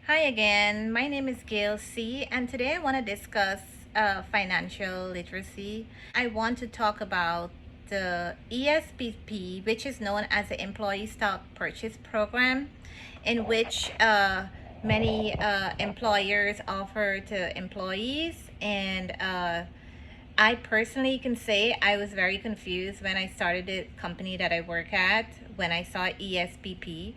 Hi again, my name is Gail C, and today I want to discuss financial literacy. I want to talk about the ESPP, which is known as the Employee Stock Purchase Program, in which many employers offer to employees. And I personally can say I was very confused when I started the company that I work at when I saw ESPP.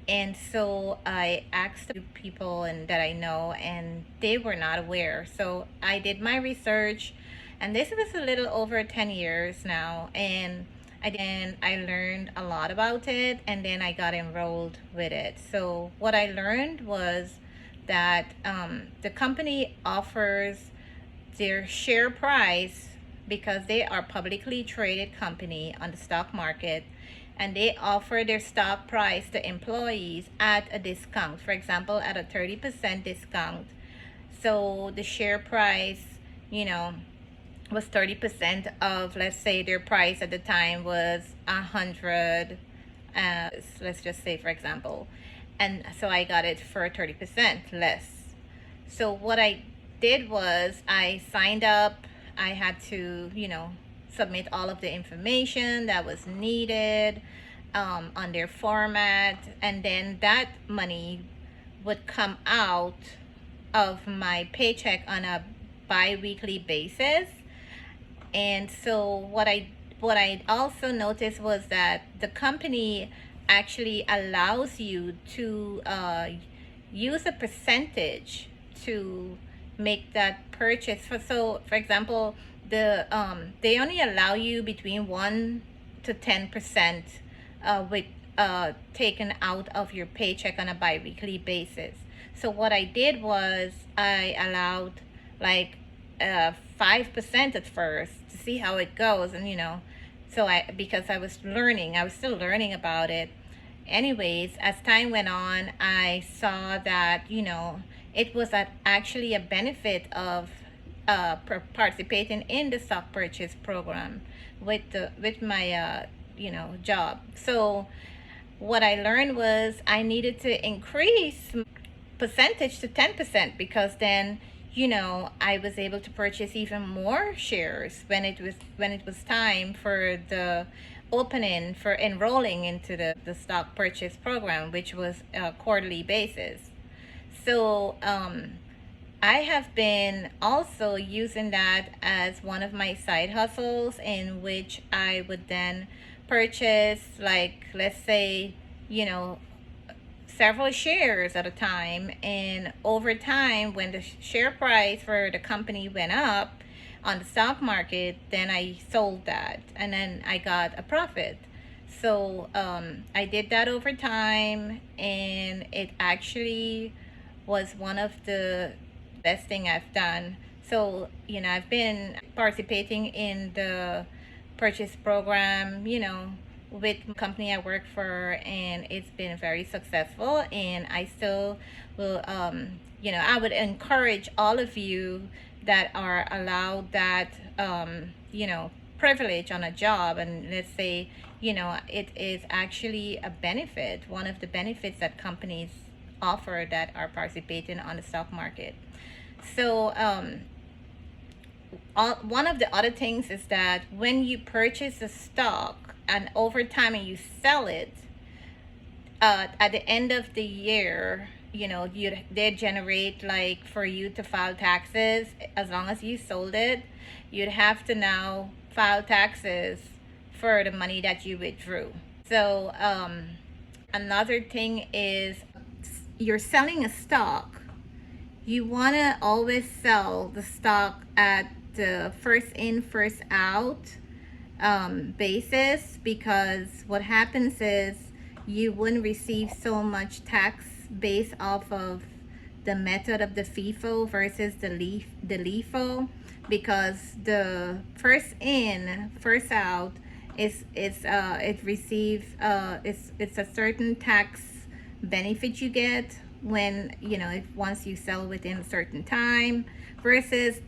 And so I asked people and that I know, and they were not aware. So I did my research, and this was a little over 10 years now. And I learned a lot about it, and then I got enrolled with it. So what I learned was that the company offers their share price, because they are publicly traded company on the stock market, and they offer their stock price to employees at a discount, for example at a 30% discount. So the share price, you know was 30% of, let's say their price at the time was 100, let's just say, for example. And so I got it for 30% less. So what I did was I signed up. I had to, submit all of the information that was needed on their format, and then that money would come out of my paycheck on a bi-weekly basis. And so what I also noticed was that the company actually allows you to use a percentage to make that purchase. For example, they only allow you between 1 to 10% with taken out of your paycheck on a biweekly basis. So what I did was I allowed like 5% at first to see how it goes, and so because I was still learning about it. Anyways, as time went on, I saw that it was actually a benefit of participating in the stock purchase program with my job. So what I learned was I needed to increase percentage to 10%, because then I was able to purchase even more shares when it was time for the opening for enrolling into the stock purchase program, which was a quarterly basis. So I have been also using that as one of my side hustles, in which I would then purchase, like, let's say, you know, several shares at a time. And over time, when the share price for the company went up on the stock market, then I sold that and then I got a profit. So I did that over time, and it actually was one of the best thing I've done. So I've been participating in the purchase program, with the company I work for, and it's been very successful. And I still will, I would encourage all of you that are allowed that, privilege on a job, and let's say, it is actually a benefit, one of the benefits that companies offer that are participating on the stock market. So, one of the other things is that when you purchase a stock and over time and you sell it, at the end of the year, they generate, like, for you to file taxes. As long as you sold it, you'd have to now file taxes for the money that you withdrew. So another thing is, you're selling a stock, you want to always sell the stock at the first in, first out basis, because what happens is you wouldn't receive so much tax based off of the method of the FIFO versus the LIFO, because the first in, first out it receives it's a certain tax benefit you get when if once you sell within a certain time, versus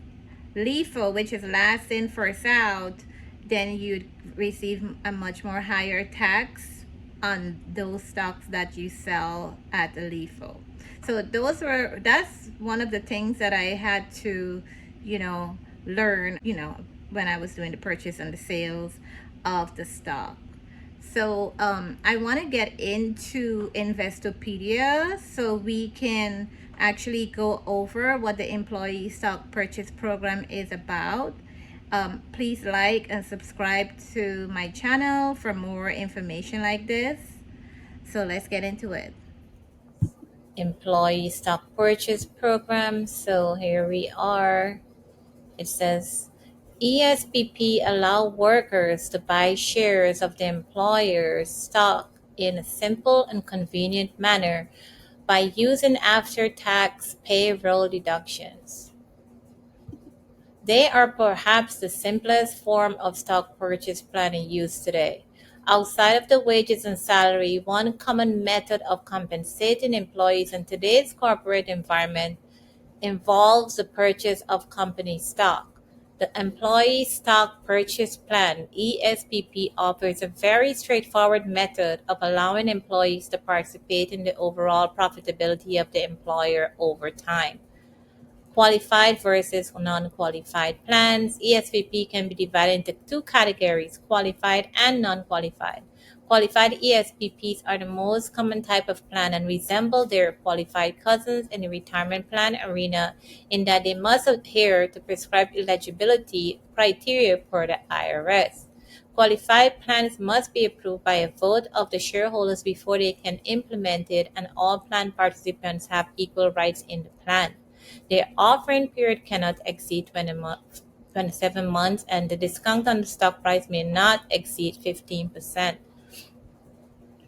LIFO, which is last in, first out. Then you'd receive a much more higher tax on those stocks that you sell at the LIFO. So that's one of the things that I had to, learn, when I was doing the purchase and the sales of the stock. So I want to get into Investopedia so we can actually go over what the employee stock purchase program is about. Please like and subscribe to my channel for more information like this. So let's get into it. Employee stock purchase program. So here we are. It says ESPP allow workers to buy shares of the employer's stock in a simple and convenient manner by using after-tax payroll deductions. They are perhaps the simplest form of stock purchase plan in use today. Outside of the wages and salary, one common method of compensating employees in today's corporate environment involves the purchase of company stock. The Employee Stock Purchase Plan (ESPP) offers a very straightforward method of allowing employees to participate in the overall profitability of the employer over time. Qualified versus non-qualified plans. ESPP can be divided into two categories, qualified and non-qualified. Qualified ESPPs are the most common type of plan and resemble their qualified cousins in the retirement plan arena in that they must adhere to prescribed eligibility criteria per the IRS. Qualified plans must be approved by a vote of the shareholders before they can implement it, and all plan participants have equal rights in the plan. Their offering period cannot exceed 27 months, and the discount on the stock price may not exceed 15%.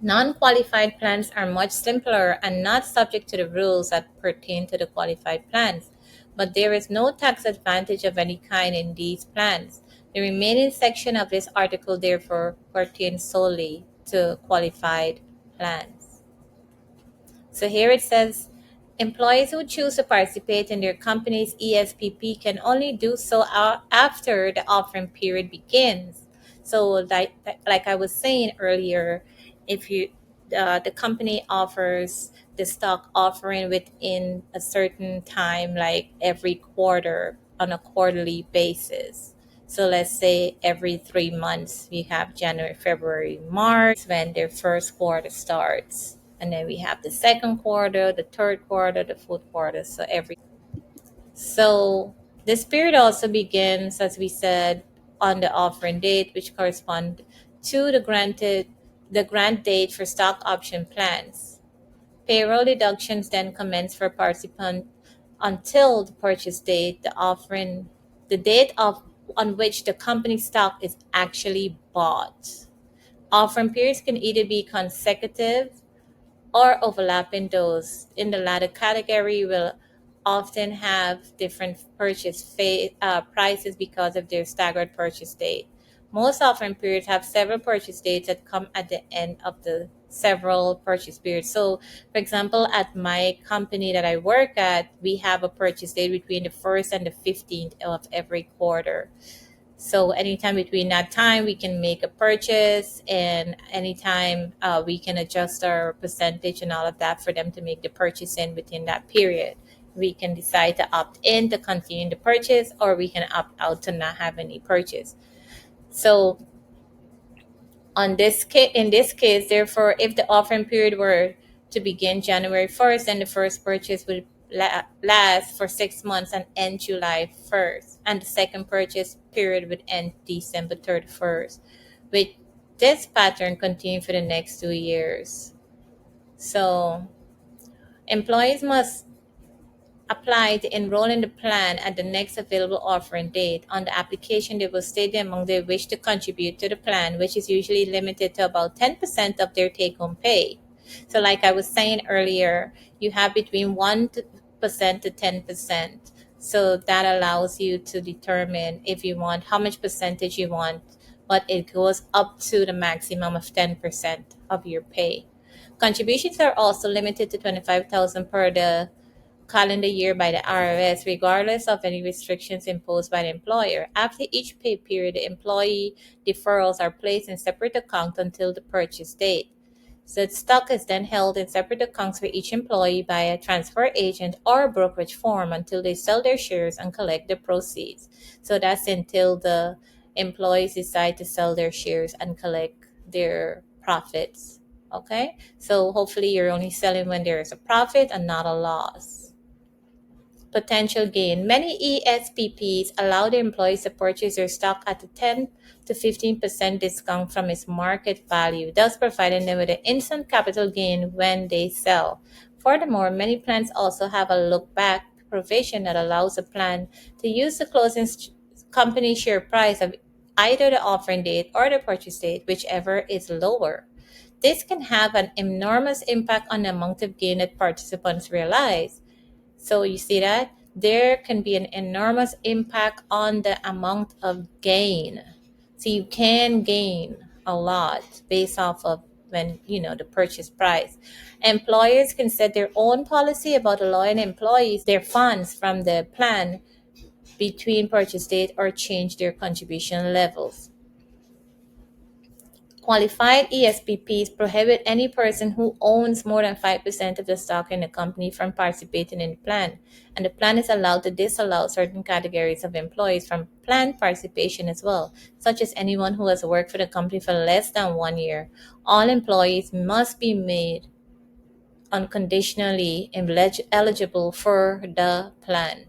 Non-qualified plans are much simpler and not subject to the rules that pertain to the qualified plans, but there is no tax advantage of any kind in these plans. The remaining section of this article therefore pertains solely to qualified plans. So here it says employees who choose to participate in their company's ESPP can only do so after the offering period begins. So, like I was saying earlier, if the company offers the stock offering within a certain time, like every quarter on a quarterly basis. So let's say every 3 months we have January, February, March when their first quarter starts. And then we have the second quarter, the third quarter, the fourth quarter. So this period also begins, as we said, on the offering date, which correspond to the grant date for stock option plans. Payroll deductions then commence for participant until the purchase date, the date of on which the company stock is actually bought. Offering periods can either be consecutive or overlapping. Those in the latter category will often have different prices because of their staggered purchase date. Most offering periods have several purchase dates that come at the end of the several purchase periods. So, for example, at my company that I work at, we have a purchase date between the 1st and the 15th of every quarter. So anytime between that time, we can make a purchase, and anytime we can adjust our percentage and all of that for them to make the purchase in within that period. We can decide to opt in to continue the purchase, or we can opt out to not have any purchase. So in this case, therefore, if the offering period were to begin January 1st, then the first purchase would last for 6 months and end July 1st, and the second purchase period would end December 31st. With this pattern continue for the next 2 years. So employees must apply to enroll in the plan at the next available offering date. On the application, they will state the amount they wish to contribute to the plan, which is usually limited to about 10% of their take home pay. So, like I was saying earlier, you have between 1% to 10%. So, that allows you to determine if you want how much percentage you want, but it goes up to the maximum of 10% of your pay. Contributions are also limited to 25,000 per the calendar year by the IRS, regardless of any restrictions imposed by the employer. After each pay period, the employee deferrals are placed in separate accounts until the purchase date. The stock is then held in separate accounts for each employee by a transfer agent or brokerage firm until they sell their shares and collect the proceeds. So that's until the employees decide to sell their shares and collect their profits. Okay? So hopefully you're only selling when there is a profit and not a loss. Potential gain. Many ESPPs allow their employees to purchase their stock at a 10 to 15% discount from its market value, thus providing them with an instant capital gain when they sell. Furthermore, many plans also have a look back provision that allows a plan to use the closing company share price of either the offering date or the purchase date, whichever is lower. This can have an enormous impact on the amount of gain that participants realize. So you see that there can be an enormous impact on the amount of gain. So you can gain a lot based off of when the purchase price. Employers can set their own policy about allowing employees their funds from the plan between purchase date or change their contribution levels. Qualified ESPPs prohibit any person who owns more than 5% of the stock in the company from participating in the plan, and the plan is allowed to disallow certain categories of employees from plan participation as well, such as anyone who has worked for the company for less than 1 year. All employees must be made unconditionally eligible for the plan.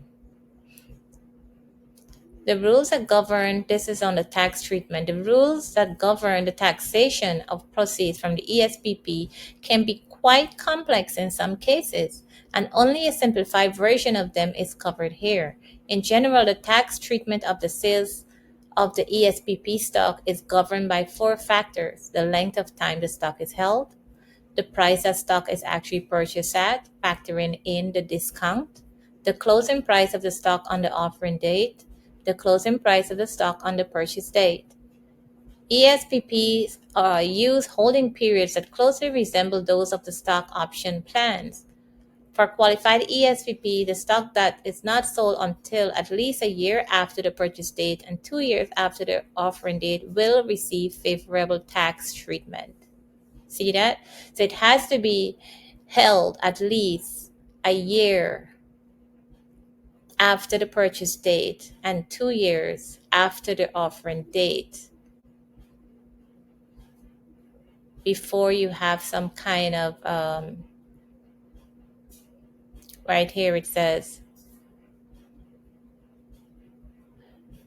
The rules that govern this is on the tax treatment. The rules that govern the taxation of proceeds from the ESPP can be quite complex in some cases, and only a simplified version of them is covered here. In general, the tax treatment of the sales of the ESPP stock is governed by four factors: the length of time the stock is held, the price that stock is actually purchased at, factoring in the discount, the closing price of the stock on the offering date, the closing price of the stock on the purchase date. ESPPs use holding periods that closely resemble those of the stock option plans. For qualified ESPP, the stock that is not sold until at least a year after the purchase date and 2 years after the offering date will receive favorable tax treatment. See that? So it has to be held at least a year after the purchase date and 2 years after the offering date before you have some kind of, right here it says,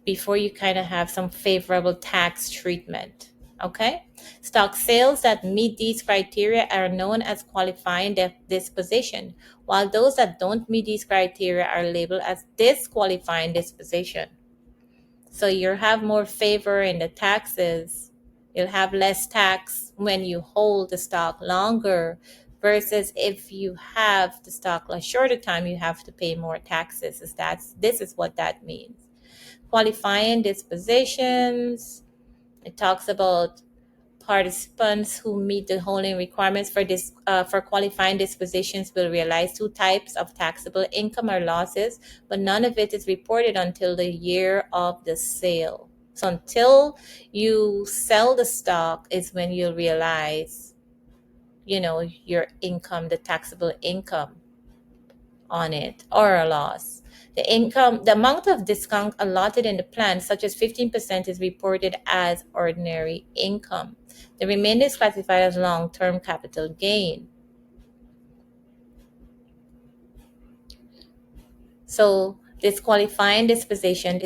before you kind of have some favorable tax treatment. Okay? Stock sales that meet these criteria are known as qualifying disposition, while those that don't meet these criteria are labeled as disqualifying disposition. So you'll have more favor in the taxes. You'll have less tax when you hold the stock longer versus if you have the stock a shorter time, you have to pay more taxes. This is what that means. Qualifying dispositions. It talks about participants who meet the holding requirements for qualifying dispositions will realize two types of taxable income or losses, but none of it is reported until the year of the sale. So until you sell the stock is when you'll realize, your income, the taxable income on it, or a loss. The amount of discount allotted in the plan, such as 15%, is reported as ordinary income. The remainder is classified as long-term capital gain. So disqualifying disposition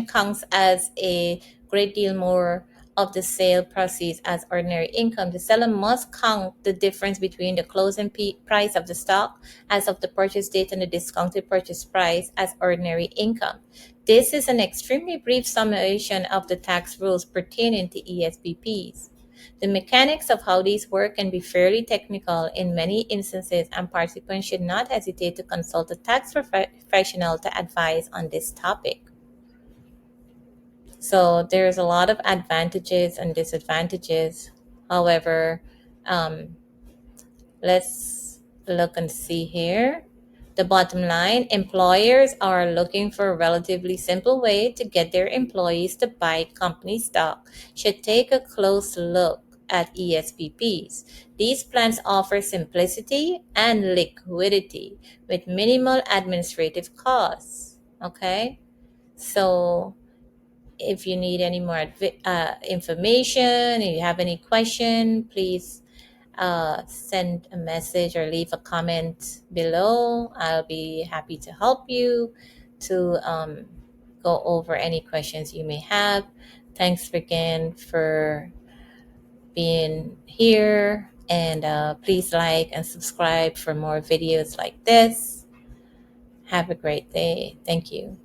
counts as a great deal more of the sale proceeds as ordinary income. The seller must count the difference between the closing price of the stock as of the purchase date and the discounted purchase price as ordinary income. This is an extremely brief summation of the tax rules pertaining to ESPPs. The mechanics of how these work can be fairly technical in many instances, and participants should not hesitate to consult a tax professional to advise on this topic. So there's a lot of advantages and disadvantages. However, let's look and see here. The bottom line, employers are looking for a relatively simple way to get their employees to buy company stock. Should take a close look at ESPPs. These plans offer simplicity and liquidity with minimal administrative costs. Okay, so if you need any more information, if you have any question, please send a message or leave a comment below. I'll be happy to help you to go over any questions you may have. Thanks again for being here, and please like and subscribe for more videos like this. Have a great day. Thank you.